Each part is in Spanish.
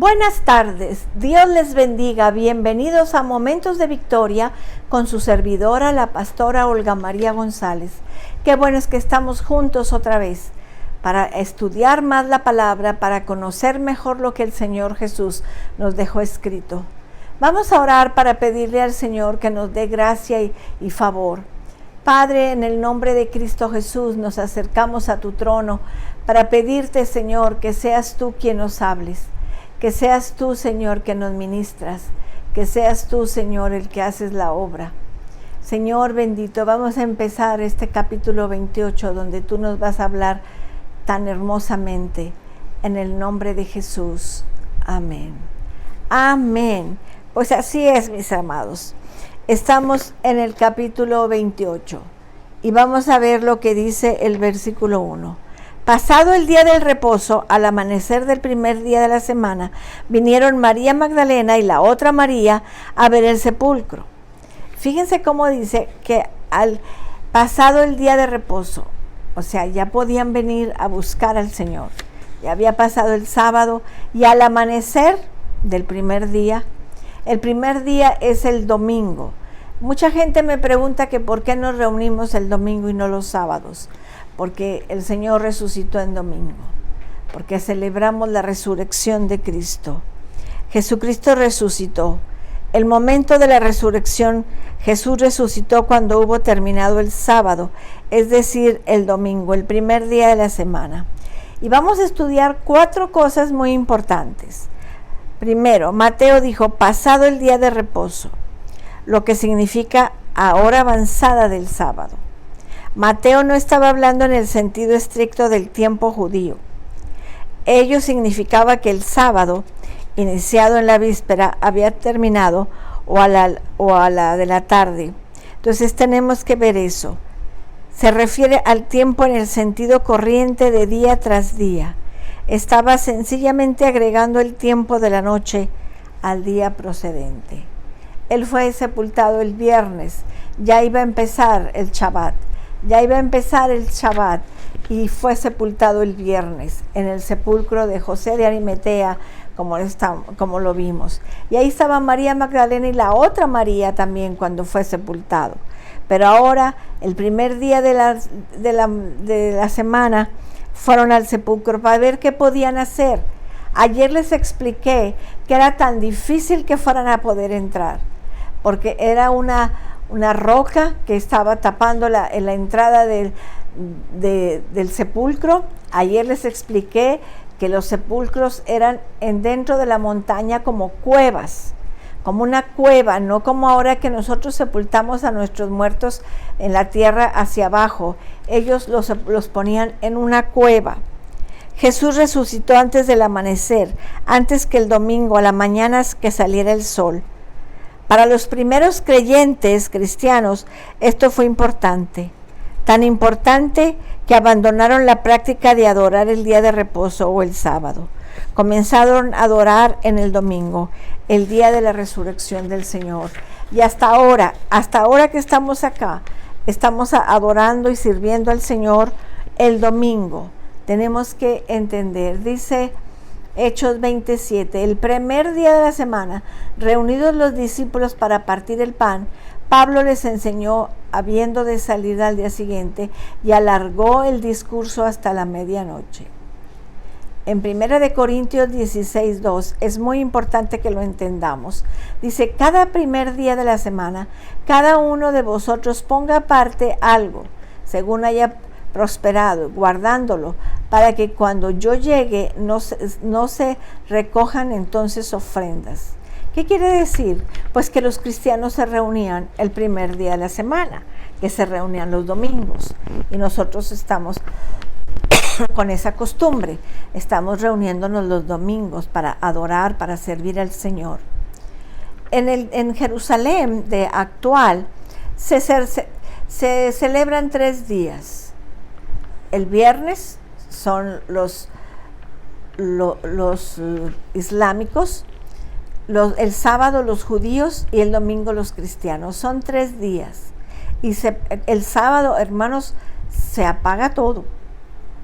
Buenas tardes, Dios les bendiga, bienvenidos a Momentos de Victoria con su servidora, la pastora Olga María González. Qué bueno es que estamos juntos otra vez para estudiar más la palabra, para conocer mejor lo que el Señor Jesús nos dejó escrito. Vamos a orar para pedirle al Señor que nos dé gracia y favor. Padre, en el nombre de Cristo Jesús nos acercamos a tu trono para pedirte, Señor, que seas tú quien nos hables. Que seas tú, Señor, que nos ministras, que seas tú, Señor, el que haces la obra. Señor bendito, vamos a empezar este capítulo 28, donde tú nos vas a hablar tan hermosamente, en el nombre de Jesús. Amén. Amén. Pues así es, mis amados. Estamos en el capítulo 28 y vamos a ver lo que dice el versículo 1. Pasado el día del reposo, al amanecer del primer día de la semana, vinieron María Magdalena y la otra María a ver el sepulcro. Fíjense cómo dice que al pasado el día de reposo, o sea, ya podían venir a buscar al Señor. Ya había pasado el sábado y al amanecer del primer día, el primer día es el domingo. Mucha gente me pregunta que por qué nos reunimos el domingo y no los sábados. Porque el Señor resucitó en domingo, porque celebramos la resurrección de Cristo. Jesucristo resucitó. El momento de la resurrección, Jesús resucitó cuando hubo terminado el sábado, es decir, el domingo, el primer día de la semana. Y vamos a estudiar 4 cosas muy importantes. Primero, Mateo dijo, pasado el día de reposo, lo que significa a hora avanzada del sábado. Mateo no estaba hablando en el sentido estricto del tiempo judío. Ello significaba que el sábado, iniciado en la víspera, había terminado o a la de la tarde. Entonces tenemos que ver eso. Se refiere al tiempo en el sentido corriente de día tras día. Estaba sencillamente agregando el tiempo de la noche al día procedente. Él fue sepultado el viernes, ya iba a empezar el Shabbat. Ya iba a empezar el Shabbat y fue sepultado el viernes en el sepulcro de José de Arimatea, como lo vimos. Y ahí estaba María Magdalena y la otra María también cuando fue sepultado. Pero ahora, el primer día de la semana, fueron al sepulcro para ver qué podían hacer. Ayer les expliqué que era tan difícil que fueran a poder entrar, porque era una roca que estaba tapando la entrada del sepulcro. Ayer les expliqué que los sepulcros eran dentro de la montaña como cuevas, como una cueva, no como ahora que nosotros sepultamos a nuestros muertos en la tierra hacia abajo. Ellos los ponían en una cueva. Jesús resucitó antes del amanecer, antes que el domingo, a la mañana que saliera el sol. Para los primeros creyentes cristianos, esto fue importante, tan importante que abandonaron la práctica de adorar el día de reposo o el sábado. Comenzaron a adorar en el domingo, el día de la resurrección del Señor. Y hasta ahora que estamos acá, estamos adorando y sirviendo al Señor el domingo. Tenemos que entender, dice Hechos 27, el primer día de la semana, reunidos los discípulos para partir el pan, Pablo les enseñó habiendo de salir al día siguiente y alargó el discurso hasta la medianoche. En 1 Corintios 16:2 es muy importante que lo entendamos. Dice, cada primer día de la semana, cada uno de vosotros ponga aparte algo, según haya prosperado, guardándolo, para que cuando yo llegue no se recojan entonces ofrendas. ¿Qué quiere decir? Pues que los cristianos se reunían el primer día de la semana, que se reunían los domingos, y nosotros estamos con esa costumbre, estamos reuniéndonos los domingos para adorar, para servir al Señor. En Jerusalén de actual se celebran 3 días. El viernes son los islámicos, el sábado los judíos y el domingo los cristianos. Son 3 días. Y el sábado, hermanos, se apaga todo.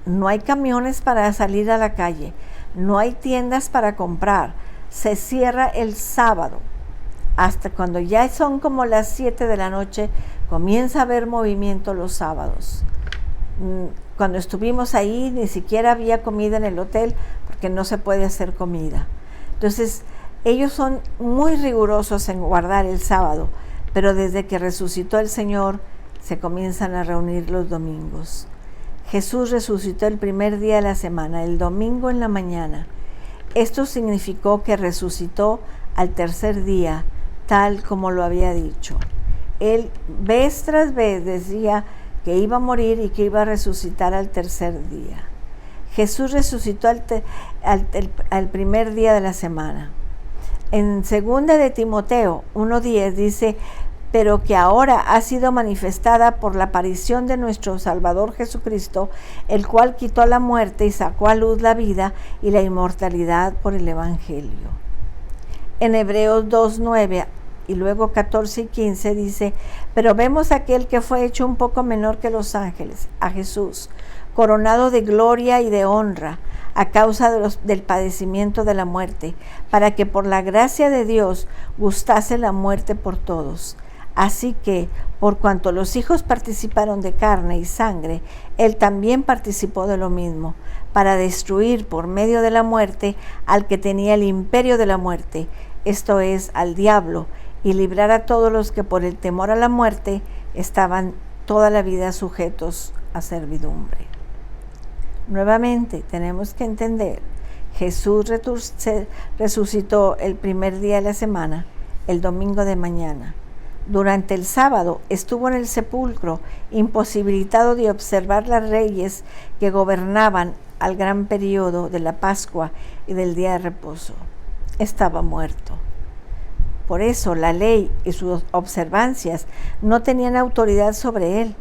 No hay camiones para salir a la calle, no hay tiendas para comprar, se cierra el sábado. Hasta cuando ya son como las 7 de la noche, comienza a haber movimiento los sábados. Cuando estuvimos ahí, ni siquiera había comida en el hotel, porque no se puede hacer comida. Entonces, ellos son muy rigurosos en guardar el sábado, pero desde que resucitó el Señor, se comienzan a reunir los domingos. Jesús resucitó el primer día de la semana, el domingo en la mañana. Esto significó que resucitó al tercer día, tal como lo había dicho. Él vez tras vez decía que iba a morir y que iba a resucitar al tercer día. Jesús resucitó al primer día de la semana. En 2 de Timoteo 1:10 dice, pero que ahora ha sido manifestada por la aparición de nuestro Salvador Jesucristo, el cual quitó la muerte y sacó a luz la vida y la inmortalidad por el Evangelio. En Hebreos 2:9 y luego 14 y 15 dice, pero vemos a aquel que fue hecho un poco menor que los ángeles, a Jesús, coronado de gloria y de honra, a causa del padecimiento de la muerte, para que por la gracia de Dios gustase la muerte por todos. Así que, por cuanto los hijos participaron de carne y sangre, él también participó de lo mismo, para destruir por medio de la muerte al que tenía el imperio de la muerte, esto es, al diablo, y librar a todos los que por el temor a la muerte estaban toda la vida sujetos a servidumbre. Nuevamente tenemos que entender, Jesús resucitó el primer día de la semana, el domingo de mañana. Durante el sábado estuvo en el sepulcro, imposibilitado de observar las leyes que gobernaban al gran periodo de la Pascua y del día de reposo. Estaba muerto. Por eso la ley y sus observancias no tenían autoridad sobre él.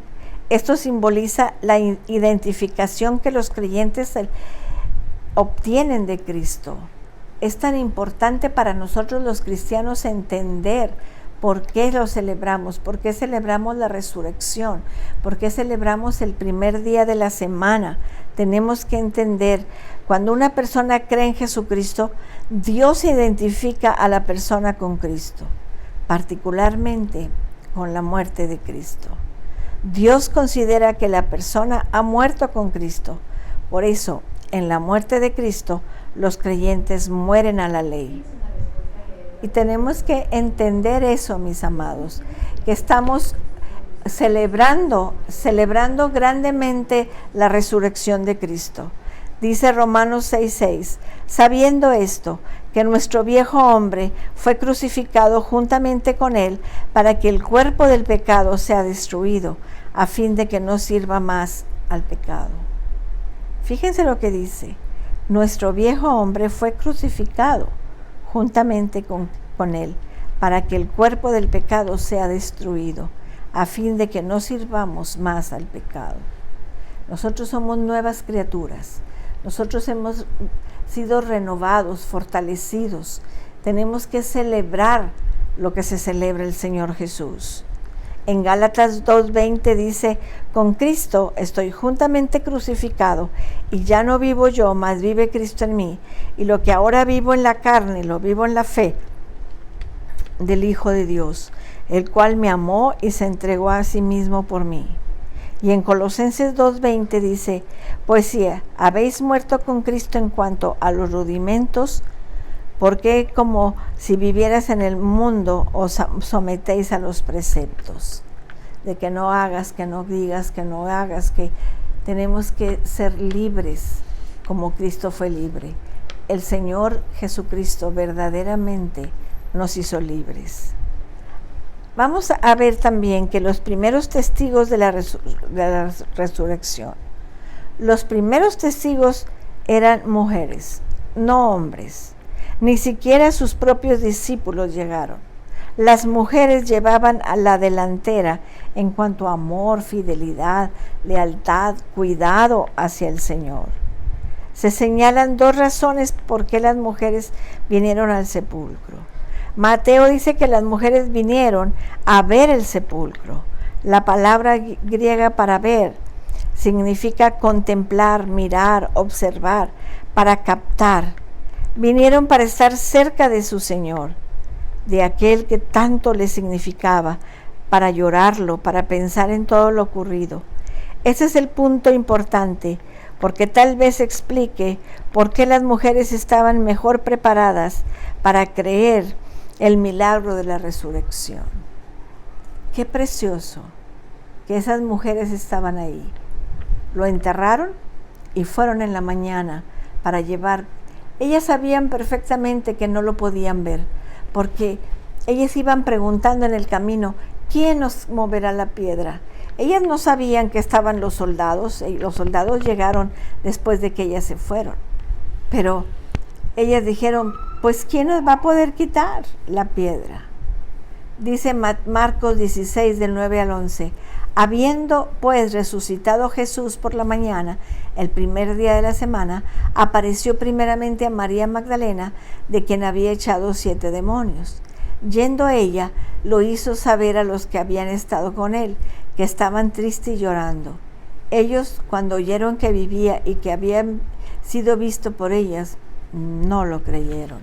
Esto simboliza la identificación que los creyentes obtienen de Cristo. Es tan importante para nosotros los cristianos entender por qué lo celebramos, por qué celebramos la resurrección, por qué celebramos el primer día de la semana. Tenemos que entender, cuando una persona cree en Jesucristo, Dios identifica a la persona con Cristo, particularmente con la muerte de Cristo. Dios considera que la persona ha muerto con Cristo. Por eso, en la muerte de Cristo, los creyentes mueren a la ley. Y tenemos que entender eso, mis amados, que estamos celebrando grandemente la resurrección de Cristo. Dice Romanos 6:6, sabiendo esto, que nuestro viejo hombre fue crucificado juntamente con él para que el cuerpo del pecado sea destruido, a fin de que no sirva más al pecado. Fíjense lo que dice, nuestro viejo hombre fue crucificado juntamente con él, para que el cuerpo del pecado sea destruido, a fin de que no sirvamos más al pecado. Nosotros somos nuevas criaturas, nosotros hemos sido renovados, fortalecidos. Tenemos que celebrar lo que se celebra el Señor Jesús. En Gálatas 2:20 dice, con Cristo estoy juntamente crucificado, y ya no vivo yo, mas vive Cristo en mí. Y lo que ahora vivo en la carne, lo vivo en la fe del Hijo de Dios, el cual me amó y se entregó a sí mismo por mí. Y en Colosenses 2:20 dice, pues si habéis muerto con Cristo en cuanto a los rudimentos, porque como si vivieras en el mundo os sometéis a los preceptos, de que no hagas, que no digas, que no hagas, que tenemos que ser libres como Cristo fue libre. El Señor Jesucristo verdaderamente nos hizo libres. Vamos a ver también que los primeros testigos de la resurrección, los primeros testigos eran mujeres, no hombres. Ni siquiera sus propios discípulos llegaron. Las mujeres llevaban a la delantera en cuanto a amor, fidelidad, lealtad, cuidado hacia el Señor. Se señalan dos razones por qué las mujeres vinieron al sepulcro. Mateo dice que las mujeres vinieron a ver el sepulcro. La palabra griega para ver significa contemplar, mirar, observar, para captar. Vinieron para estar cerca de su Señor, de aquel que tanto les significaba, para llorarlo, para pensar en todo lo ocurrido. Ese es el punto importante, porque tal vez explique por qué las mujeres estaban mejor preparadas para creer el milagro de la resurrección. Qué precioso que esas mujeres estaban ahí. Lo enterraron y fueron en la mañana para llevar. Ellas sabían perfectamente que no lo podían ver, porque ellas iban preguntando en el camino, ¿quién nos moverá la piedra? Ellas no sabían que estaban los soldados llegaron después de que ellas se fueron, pero ellas dijeron, pues ¿quién nos va a poder quitar la piedra? Dice Marcos 16 del 9 al 11, habiendo pues resucitado Jesús por la mañana, el primer día de la semana, apareció primeramente a María Magdalena, de quien había echado 7 demonios. Yendo ella, lo hizo saber a los que habían estado con él, que estaban tristes y llorando. Ellos, cuando oyeron que vivía y que había sido visto por ellas, no lo creyeron.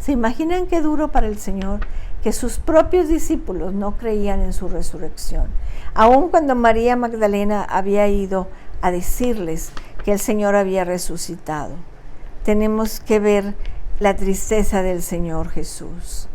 ¿Se imaginan qué duro para el Señor que sus propios discípulos no creían en su resurrección? Aun cuando María Magdalena había ido a decirles que el Señor había resucitado. Tenemos que ver la tristeza del Señor Jesús.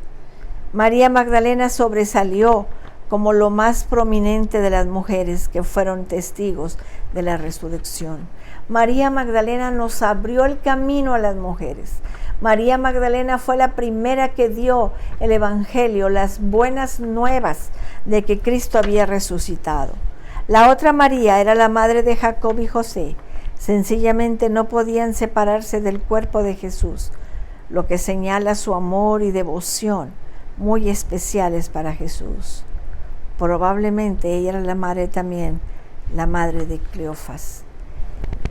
María Magdalena sobresalió como lo más prominente de las mujeres que fueron testigos de la resurrección. María Magdalena nos abrió el camino a las mujeres. María Magdalena fue la primera que dio el evangelio, las buenas nuevas de que Cristo había resucitado. La otra María era la madre de Jacob y José. Sencillamente no podían separarse del cuerpo de Jesús, lo que señala su amor y devoción muy especiales para Jesús. Probablemente ella era la madre también, la madre de Cleofas.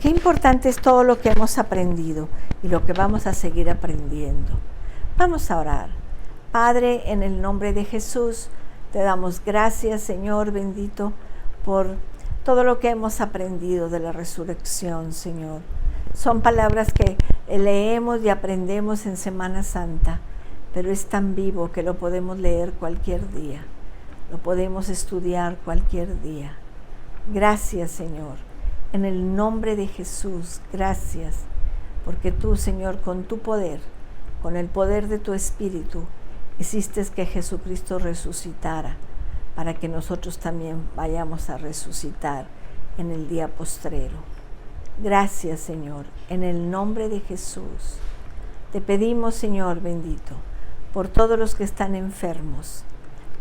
Qué importante es todo lo que hemos aprendido y lo que vamos a seguir aprendiendo. Vamos a orar. Padre, en el nombre de Jesús, te damos gracias, Señor bendito, por todo lo que hemos aprendido de la resurrección, Señor. Son palabras que leemos y aprendemos en Semana Santa, pero es tan vivo que lo podemos leer cualquier día. Lo podemos estudiar cualquier día. Gracias, Señor. En el nombre de Jesús, gracias, porque tú, Señor, con tu poder, con el poder de tu Espíritu, hiciste que Jesucristo resucitara, para que nosotros también vayamos a resucitar en el día postrero. Gracias, Señor, en el nombre de Jesús. Te pedimos, Señor bendito, por todos los que están enfermos,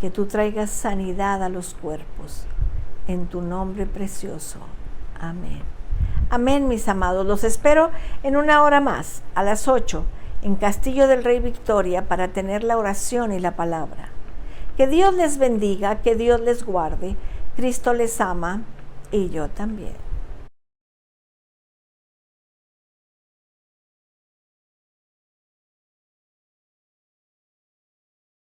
que tú traigas sanidad a los cuerpos, en tu nombre precioso. Amén. Amén, mis amados. Los espero en una hora más, a las 8, en Castillo del Rey Victoria, para tener la oración y la palabra. Que Dios les bendiga, que Dios les guarde. Cristo les ama y yo también.